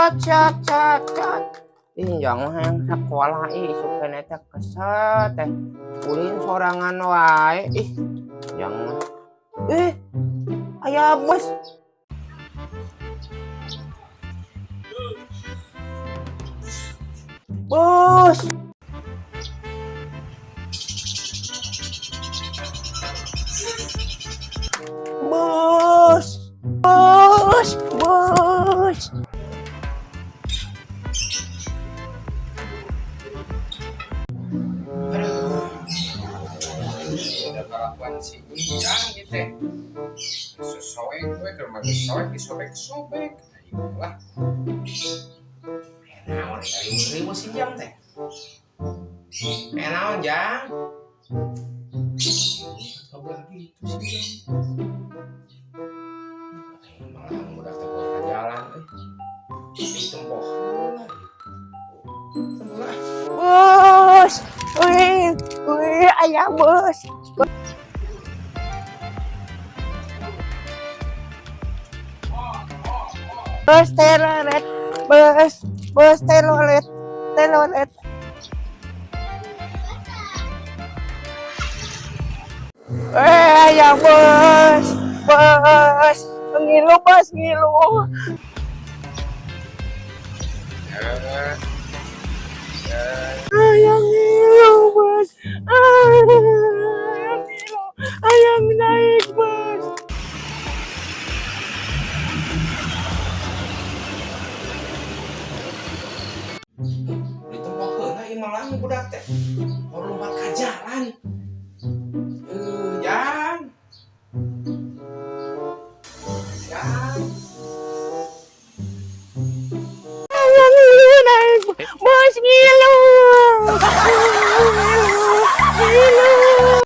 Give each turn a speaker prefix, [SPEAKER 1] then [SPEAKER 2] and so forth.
[SPEAKER 1] Cot cot cot. Jangan hayang sakola supaya teh kesel teh. Ulin sorangan wae. Jangan. Aya bus. Bos. Bos. Bos. Bos.
[SPEAKER 2] Ada kelakuan si Ijang gitu. Sesuai gue ke rumah gesoek disobek-sobek. Ayolah. Naon ribu si Ijang teh. Naon Jang? Kabar gitu si Ijang. Malah udah tegur ke jalan ditempoh lah.
[SPEAKER 1] Bos. Wih, ayah bos. Bos telolet. Bos telolet. Telolet. Ayah bos. Bos. Ngilu bos, ngilu. Ayah ngilu bos. Ayah ngilu. Ayah naik bos.
[SPEAKER 2] Ditempoh heula ieu malah budak teh. Mau lompat ka jalan. Jang. Jang.
[SPEAKER 1] Ayah ngilu naik bos. Bos ngilu.